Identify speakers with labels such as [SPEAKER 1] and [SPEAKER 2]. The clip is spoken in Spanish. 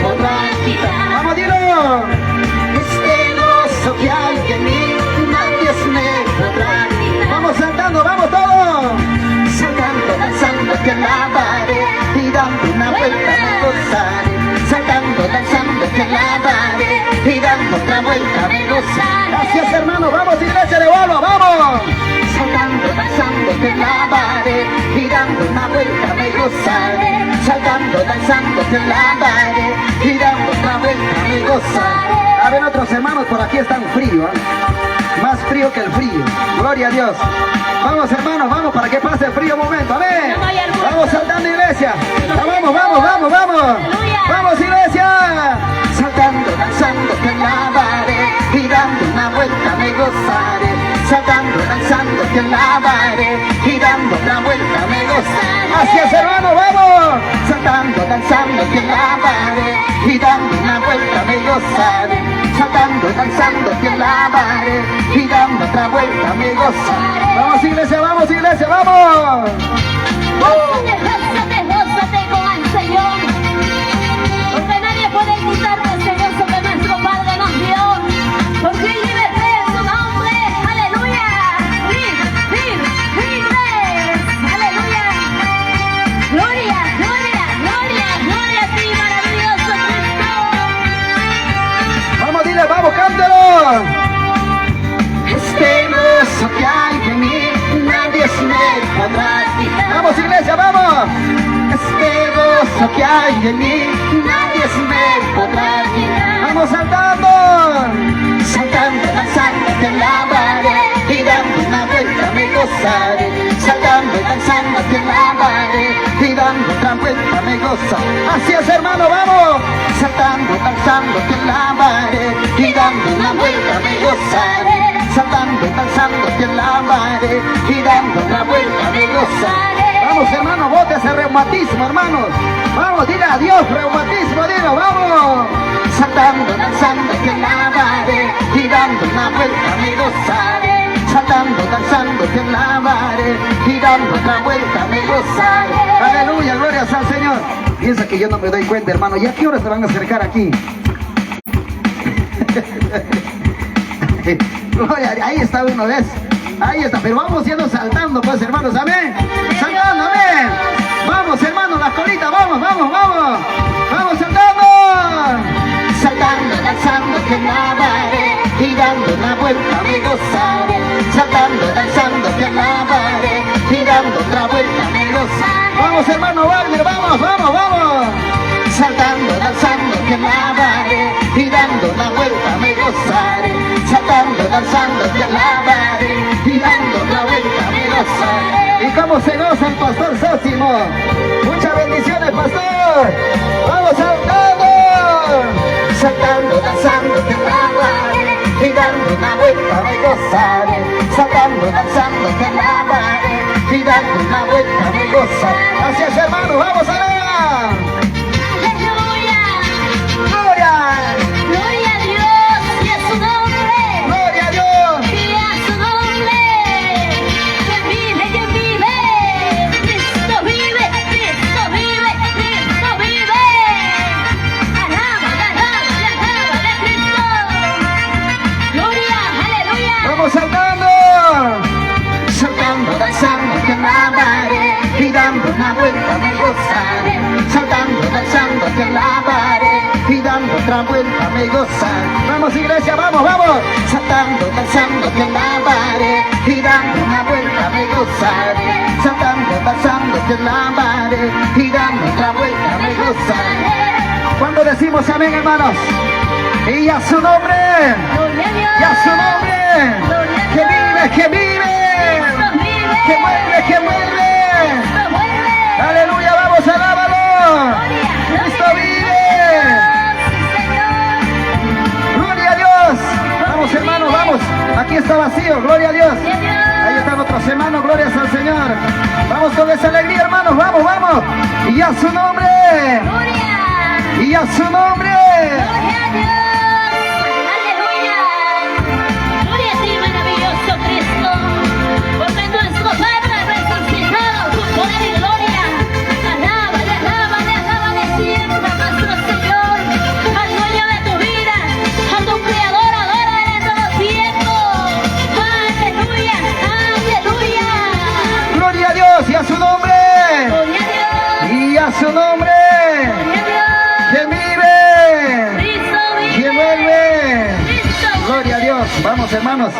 [SPEAKER 1] podrá quitar.
[SPEAKER 2] Vamos, dilo.
[SPEAKER 1] Este gozo que hay en mí, nadie me podrá quitar.
[SPEAKER 2] Vamos saltando, vamos todos.
[SPEAKER 1] Saltando, danzando, te alabaré, y dando una vuelta me gozaré. Saltando, danzando, te alabaré, y dando otra vuelta me gozaré.
[SPEAKER 2] Gracias, hermano. Vamos, iglesia de Volvo, vamos.
[SPEAKER 1] Saltando, danzando, te alabaré, y dando una vuelta me gozaré. Saltando, danzando, te alabaré, y dando otra vuelta me gozaré.
[SPEAKER 2] A ver, otros hermanos por aquí están frío, ¿eh? Más frío que el frío. Gloria a Dios. Vamos, hermanos, vamos para que pase el frío un momento. Amén. Vamos saltando, iglesia. Vamos, vamos, vamos, vamos. Vamos, iglesia.
[SPEAKER 1] Saltando, danzando, te alabaré, y dando una vuelta me gozaré. Saltando, danzando, te alabaré, y dando otra vuelta me gozaré.
[SPEAKER 2] Gracias, hermano, vamos.
[SPEAKER 1] Saltando, danzando, te alabaré, y dando una vuelta me gozaré. Saltando, danzando, te alabaré, y dando otra vuelta me gozaré.
[SPEAKER 2] Vamos, iglesia, vamos, iglesia, vamos.
[SPEAKER 3] Gózate, gózate, gózate con el Señor. Porque nadie puede quitarte ese gozo que nuestro Padre nos dio. Porque Él vive en su nombre. Aleluya. Vives. Aleluya. Gloria, gloria, gloria, gloria a ti, maravilloso Cristo.
[SPEAKER 2] Vamos, dile, vamos, cántalo.
[SPEAKER 1] Este gozo que hay en mí, nadie me podrá quitar.
[SPEAKER 2] Vamos, iglesia, vamos.
[SPEAKER 1] Este gozo que hay en mí, nadie me podrá quitar.
[SPEAKER 2] Vamos saltando.
[SPEAKER 1] Saltando, danzando, te alabaré, y dando una vuelta me gozaré. Saltando, danzando, te alabaré, y dando otra vuelta me gozaré.
[SPEAKER 2] Así es, hermano, vamos.
[SPEAKER 1] Saltando, danzando, te alabaré, y dando una vuelta me gozaré. Saltando, danzando, te alabaré, y dando otra vuelta me gozaré.
[SPEAKER 2] Vamos, hermano, bote ese reumatismo, hermanos. Vamos, dile adiós, reumatismo, dilo, vamos.
[SPEAKER 1] Saltando, danzando, te alabaré, y dando una vuelta me gozaré. Saltando, danzando, te alabaré, y dando otra vuelta me gozaré.
[SPEAKER 2] Aleluya, glorias al Señor. Piensa que yo no me doy cuenta, hermano. ¿Y a qué hora se van a acercar aquí? Gloria, ahí está uno, ¿ves? Ahí está, pero vamos yendo saltando, pues, hermanos, amén. Saltando, amén. Vamos, hermanos, las colitas, vamos, vamos, vamos. Vamos saltando.
[SPEAKER 1] Saltando, danzando, te alabaré, y dando una vuelta me gozaré. Saltando, danzando, te alabaré, y dando otra vuelta me gozaré.
[SPEAKER 2] Vamos, hermano Wagner, vamos, vamos, vamos.
[SPEAKER 1] Saltando, danzando, te alabaré, y dando una vuelta me gozaré. Saltando, danzando, te alabaré, y dando otra vuelta me gozaré.
[SPEAKER 2] ¿Y cómo se goza el pastor Sósimo? Muchas bendiciones, pastor. Vamos saltando.
[SPEAKER 1] Saltando, danzando, te alabaré, y dando una vuelta me gozaré. Saltando, danzando, te alabaré, y dando una vuelta me gozaré.
[SPEAKER 2] Gracias, hermano, vamos allá.
[SPEAKER 3] Aleluya.
[SPEAKER 2] Gloria.
[SPEAKER 3] Gloria a Dios y a su nombre.
[SPEAKER 2] Gloria a Dios.
[SPEAKER 3] Y a su nombre. Que vive, que vive. Cristo vive, Cristo vive, Cristo vive. Alaba, de Cristo. Gloria, aleluya.
[SPEAKER 2] Vamos saltando.
[SPEAKER 1] Saltando, danzando, te alabaré, y dando una vuelta me gozaré. Saltando, danzando, te alabaré, y dando otra vuelta me gozaré.
[SPEAKER 2] Vamos, iglesia, vamos, vamos.
[SPEAKER 1] Saltando, danzando, te alabaré, y dando una vuelta me gozaré. Saltando, danzando, te alabaré, y dando otra vuelta me gozaré.
[SPEAKER 2] Cuando decimos amén, hermanos. Y a su nombre.
[SPEAKER 3] Gloria a Dios.
[SPEAKER 2] Y a su nombre. Que vive, que vive.
[SPEAKER 3] Cristo vive.
[SPEAKER 2] Que mueve, que mueve.
[SPEAKER 3] Cristo vuelve.
[SPEAKER 2] Aleluya, vamos, alábalo.
[SPEAKER 3] Gloria,
[SPEAKER 2] Cristo
[SPEAKER 3] gloria
[SPEAKER 2] vive.
[SPEAKER 3] Sí, Señor.
[SPEAKER 2] Gloria a Dios. Vamos, hermanos, vamos. Aquí está vacío, gloria a Dios.
[SPEAKER 3] Gloria a Dios.
[SPEAKER 2] Ahí están otros hermanos, glorias al Señor. Vamos con esa alegría, hermanos, vamos, vamos. Y a su nombre.
[SPEAKER 3] Gloria.
[SPEAKER 2] Y a su nombre.
[SPEAKER 3] Gloria a Dios. Aleluya. Gloria a ti, maravilloso Cristo. Porque nuestro Padre ha resucitado con poder y gloria. Alábale, alábale, alábale siempre a nuestro Señor.
[SPEAKER 2] a su nombre.
[SPEAKER 3] Gloria a Dios.
[SPEAKER 2] Que vive.
[SPEAKER 3] Cristo vive.
[SPEAKER 2] Que vuelve.
[SPEAKER 3] Cristo.
[SPEAKER 2] Gloria a Dios. Vamos, hermanos.